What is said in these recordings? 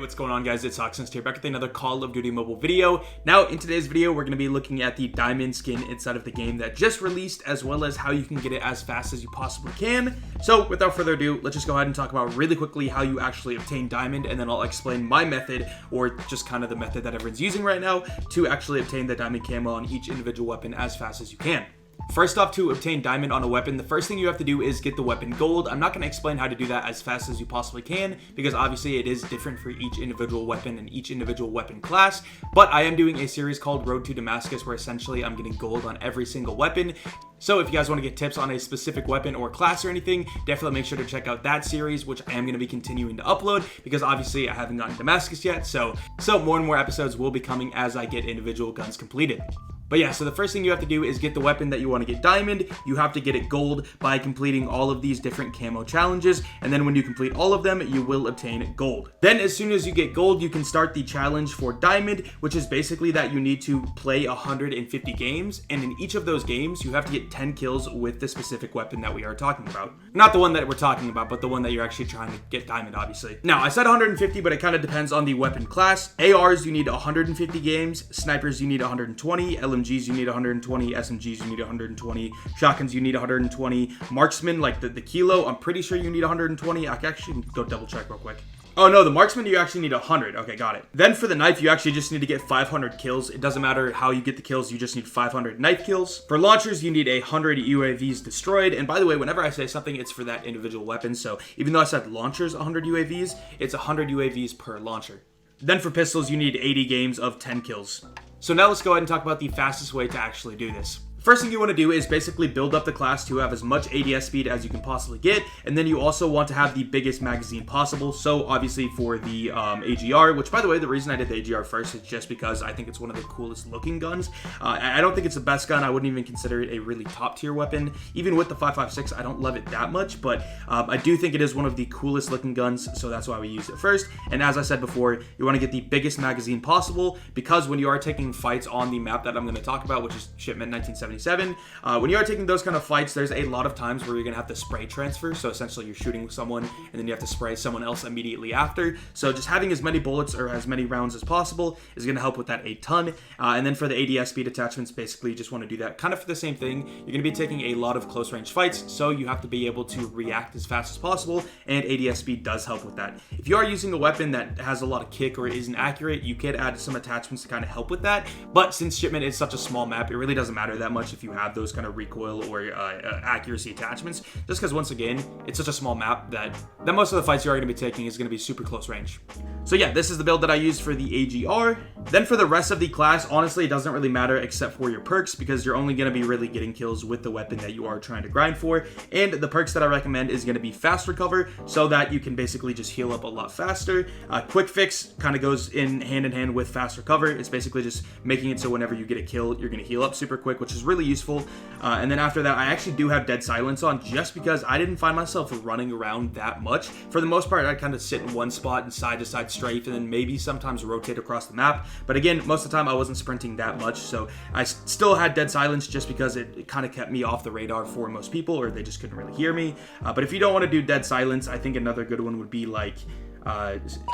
What's going on, guys? It's HawksNest here, back with another Call of Duty Mobile video. Now, in today's video, we're going to be looking at the diamond skin inside of the game that just released, as well as how you can get it as fast as you possibly can. So, without further ado, let's just go ahead and talk about really quickly how you actually obtain diamond, and then I'll explain my method, or just kind of the method that everyone's using right now, to actually obtain the diamond camo on each individual weapon as fast as you can. First off, to obtain diamond on a weapon, the first thing you have to do is get the weapon gold. I'm not going to explain how to do that as fast as you possibly can, because obviously it is different for each individual weapon and each individual weapon class, but I am doing a series called Road to Damascus where essentially I'm getting gold on every single weapon. So if you guys want to get tips on a specific weapon or class or anything, definitely make sure to check out that series, which I am going to be continuing to upload, because obviously I haven't gotten Damascus yet, so more and more episodes will be coming as I get individual guns completed. But yeah, so the first thing you have to do is get the weapon that you want to get diamond. You have to get it gold by completing all of these different camo challenges, and then when you complete all of them, you will obtain gold. Then as soon as you get gold, you can start the challenge for diamond, which is basically that you need to play 150 games, and in each of those games, you have to get 10 kills with the specific weapon that we are talking about. Not the one that we're talking about, but the one that you're actually trying to get diamond, obviously. Now, I said 150, but it kind of depends on the weapon class. ARs, you need 150 games. Snipers, you need 120. LMGs, you need 120. SMGs, you need 120. Shotguns, you need 120. Marksman, like the kilo, I'm pretty sure you need 120. I can actually go double check real quick. Oh no, the marksman, you actually need 100. Okay, got it. Then for the knife, you actually just need to get 500 kills. It doesn't matter how you get the kills, you just need 500 knife kills. For launchers, you need 100 UAVs destroyed. And by the way, whenever I say something, it's for that individual weapon. So even though I said launchers 100 UAVs, it's 100 UAVs per launcher. Then for pistols, you need 80 games of 10 kills. So now let's go ahead and talk about the fastest way to actually do this. First thing you want to do is basically build up the class to have as much ADS speed as you can possibly get, and then you also want to have the biggest magazine possible. So obviously for the AGR, which by the way, the reason I did the AGR first is just because I think it's one of the coolest looking guns. I don't think it's the best gun. I wouldn't even consider it a really top tier weapon. Even with the 5.56, I don't love it that much, but I do think it is one of the coolest looking guns, so that's why we use it first. And as I said before, you want to get the biggest magazine possible, because when you are taking fights on the map that I'm going to talk about, which is Shipment 1977, when you are taking those kind of fights, there's a lot of times where you're gonna have to spray transfer. So essentially you're shooting someone and then you have to spray someone else immediately after. So just having as many bullets or as many rounds as possible is gonna help with that a ton. And then for the ADS speed attachments, basically you just want to do that kind of for the same thing. You're gonna be taking a lot of close range fights, so you have to be able to react as fast as possible, and ADS speed does help with that. If you are using a weapon that has a lot of kick or isn't accurate, you could add some attachments to kind of help with that. But since Shipment is such a small map, it really doesn't matter that much if you have those kind of recoil or accuracy attachments, just because once again it's such a small map that most of the fights you are going to be taking is going to be super close range. So yeah, this is the build that I used for the AGR. Then for the rest of the class, honestly, it doesn't really matter except for your perks, because you're only going to be really getting kills with the weapon that you are trying to grind for. And the perks that I recommend is going to be fast recover, so that you can basically just heal up a lot faster. Quick fix kind of goes in hand with fast recover. It's basically just making it so whenever you get a kill, you're going to heal up super quick, which is really useful. And then after that, I actually do have dead silence on, just because I didn't find myself running around that much. For the most part, I kind of sit in one spot and side to side strafe, and then maybe sometimes rotate across the map. But again, most of the time I wasn't sprinting that much, so I still had dead silence just because it kind of kept me off the radar for most people, or they just couldn't really hear me. But if you don't want to do dead silence, I think another good one would be like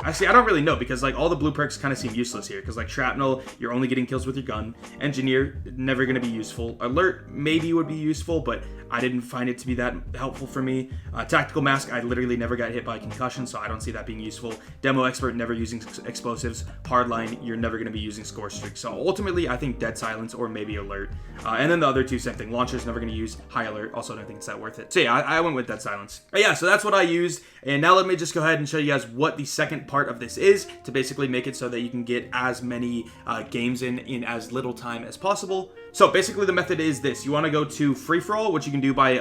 actually, I don't really know, because like all the blue perks kind of seem useless here, because like shrapnel, you're only getting kills with your gun. Engineer, never going to be useful. Alert maybe would be useful, but I didn't find it to be that helpful for me. Tactical mask, I literally never got hit by concussion, so I don't see that being useful. Demo expert, never using explosives. Hardline, you're never going to be using score streak. So ultimately, I think dead silence or maybe alert. And then the other two, same thing. Launchers, never going to use. High alert, also don't think it's that worth it. So yeah, I went with dead silence. But yeah, so that's what I used. And now let me just go ahead and show you guys what the second part of this is, to basically make it so that you can get as many games in as little time as possible. So basically the method is this. You want to go to free-for-all, which you can do by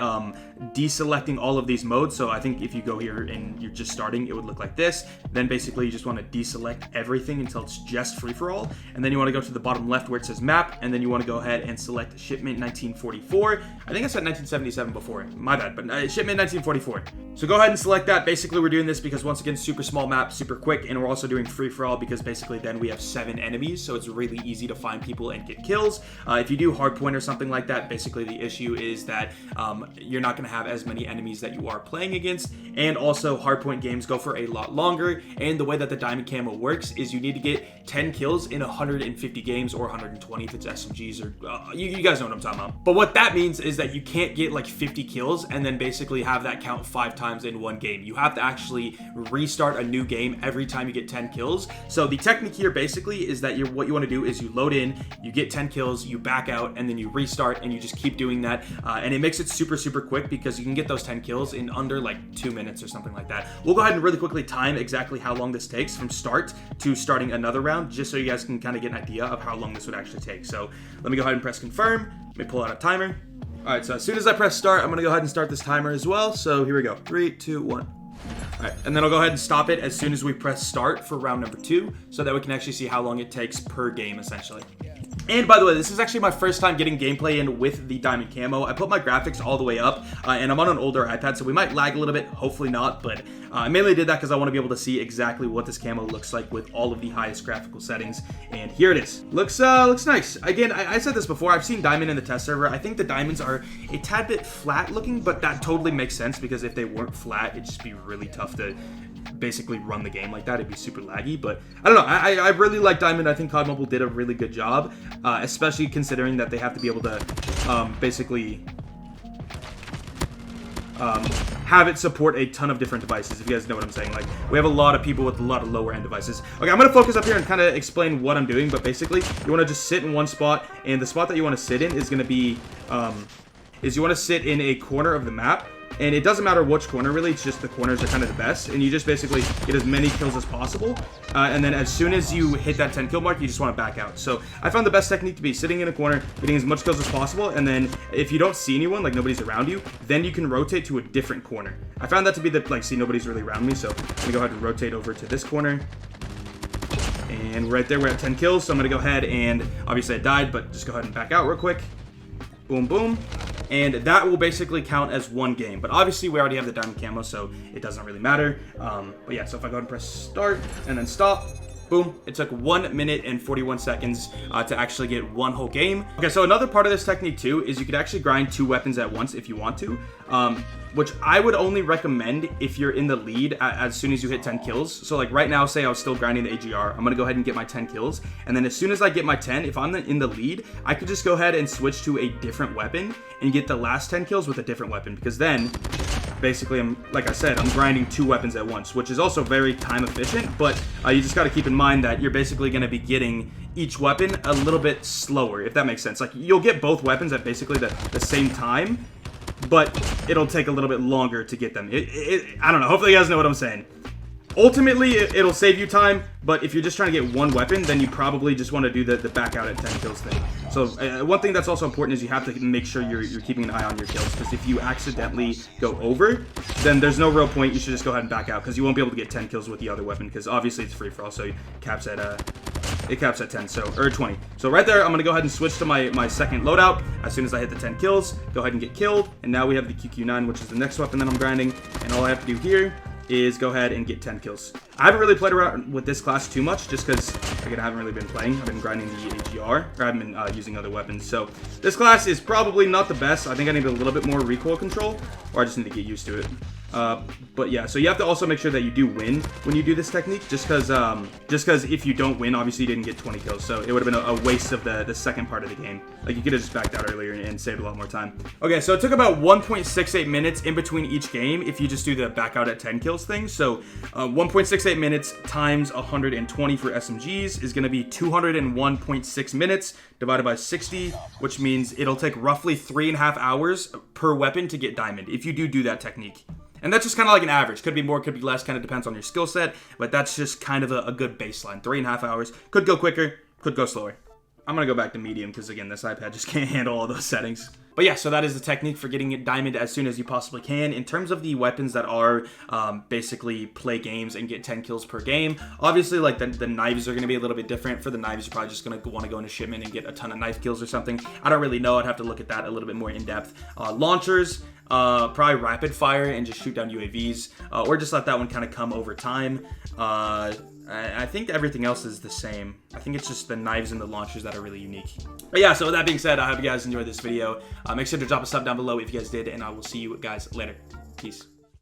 deselecting all of these modes. So I think if you go here and you're just starting, it would look like this. Then basically you just want to deselect everything until it's just free-for-all. And then you want to go to the bottom left where it says map, and then you want to go ahead and select Shipment 1944. I think I said 1977 before. My bad, but Shipment 1944. So go ahead and select that. Basically we're doing this because once again, super small map, super quick, and we're also doing free-for-all because basically then we have 7 enemies, so it's really easy to find people and get kills. If you do hardpoint or something like that, basically the issue is that you're not going to have as many enemies that you are playing against, and also hardpoint games go for a lot longer, and the way that the diamond camo works is you need to get 10 kills in 150 games, or 120 if it's SMGs, or you guys know what I'm talking about. But what that means is that you can't get like 50 kills and then basically have that count 5 times in one game. You have to actually restart a new game every time you get 10 kills. So the technique here basically is that what you want to do is you load in, you get 10 kills, you back out, and then you restart, and you just keep doing that. And it makes it super quick because you can get those 10 kills in under like 2 minutes or something like that. We'll go ahead and really quickly time exactly how long this takes from start to starting another round, just so you guys can kind of get an idea of how long this would actually take. So let me go ahead and press confirm. Let me pull out a timer. All right, so as soon as I press start, I'm gonna go ahead and start this timer as well. So here we go, 3, 2, 1. All right, and then I'll go ahead and stop it as soon as we press start for round number 2, so that we can actually see how long it takes per game, essentially. And by the way, this is actually my first time getting gameplay in with the diamond camo. I put my graphics all the way up, and I'm on an older iPad, so we might lag a little bit, hopefully not, but I mainly did that because I want to be able to see exactly what this camo looks like with all of the highest graphical settings, and here it is. Looks nice. Again, I said this before, I've seen diamond in the test server. I think the diamonds are a tad bit flat looking, but that totally makes sense because if they weren't flat, it'd just be really tough to basically run the game like that. It'd be super laggy, but I don't know. I really like diamond. I think COD Mobile did a really good job, especially considering that they have to be able to basically have it support a ton of different devices, if you guys know what I'm saying. Like, we have a lot of people with a lot of lower end devices. Okay, I'm gonna focus up here and kind of explain what I'm doing, but basically you want to just sit in one spot, and the spot that you want to sit in is going to be you want to sit in a corner of the map. And it doesn't matter which corner, really. It's just the corners are kind of the best. And you just basically get as many kills as possible. And then as soon as you hit that 10 kill mark, you just want to back out. So I found the best technique to be sitting in a corner, getting as much kills as possible. And then if you don't see anyone, like nobody's around you, then you can rotate to a different corner. I found that to be the, like, see, nobody's really around me. So I'm going to go ahead and rotate over to this corner. And right there, we're at 10 kills. So I'm going to go ahead and, obviously I died, but just go ahead and back out real quick. Boom, boom. And that will basically count as one game. But obviously, we already have the diamond camo, so it doesn't really matter. But yeah, so if I go ahead and press start and then stop, boom, it took 1 minute and 41 seconds to actually get one whole game. Okay, so another part of this technique too is you could actually grind 2 weapons at once if you want to, which I would only recommend if you're in the lead as soon as you hit 10 kills. So like right now, say I was still grinding the AGR, I'm gonna go ahead and get my 10 kills. And then as soon as I get my 10, if I'm in the lead, I could just go ahead and switch to a different weapon and get the last 10 kills with a different weapon, because then basically, like I said, I'm grinding 2 weapons at once, which is also very time efficient, but you just got to keep in mind that you're basically going to be getting each weapon a little bit slower, if that makes sense. Like, you'll get both weapons at basically the same time, but it'll take a little bit longer to get them. I don't know. Hopefully you guys know what I'm saying. Ultimately, it'll save you time, but if you're just trying to get one weapon, then you probably just want to do the back out at 10 kills thing. So one thing that's also important is you have to make sure you're keeping an eye on your kills, because if you accidentally go over, then there's no real point. You should just go ahead and back out, because you won't be able to get 10 kills with the other weapon, because obviously it's free for all, so it caps at 10, so, or 20. So right there, I'm going to go ahead and switch to my second loadout. As soon as I hit the 10 kills, go ahead and get killed, and now we have the QQ9, which is the next weapon that I'm grinding, and all I have to do here is go ahead and get 10 kills. I haven't really played around with this class too much, just because, again, I haven't really been playing. I've been grinding the AGR, or I haven't been using other weapons. So this class is probably not the best. I think I need a little bit more recoil control, or I just need to get used to it. But yeah, so you have to also make sure that you do win when you do this technique, just because if you don't win, obviously you didn't get 20 kills, so it would have been a waste of the second part of the game. Like, you could have just backed out earlier and saved a lot more time. Okay, so it took about 1.68 minutes in between each game if you just do the back out at 10 kills thing. So 1.68 minutes times 120 for SMGs is going to be 201.6 minutes divided by 60, which means it'll take roughly 3.5 hours per weapon to get diamond if you do that technique. And that's just kind of like an average. Could be more, could be less, kind of depends on your skill set, but that's just kind of a good baseline. 3.5 hours. Could go quicker, could go slower. I'm going to go back to medium because, again, this iPad just can't handle all those settings. But yeah, so that is the technique for getting it diamond as soon as you possibly can. In terms of the weapons that are basically play games and get 10 kills per game, obviously, like, the knives are going to be a little bit different. For the knives, you're probably just going to want to go into shipment and get a ton of knife kills or something. I don't really know. I'd have to look at that a little bit more in depth. Launchers, probably rapid fire and just shoot down UAVs, or just let that one kind of come over time. I think everything else is the same. I think it's just the knives and the launchers that are really unique. But yeah, so with that being said, I hope you guys enjoyed this video. Make sure to drop a sub down below if you guys did, and I will see you guys later. Peace.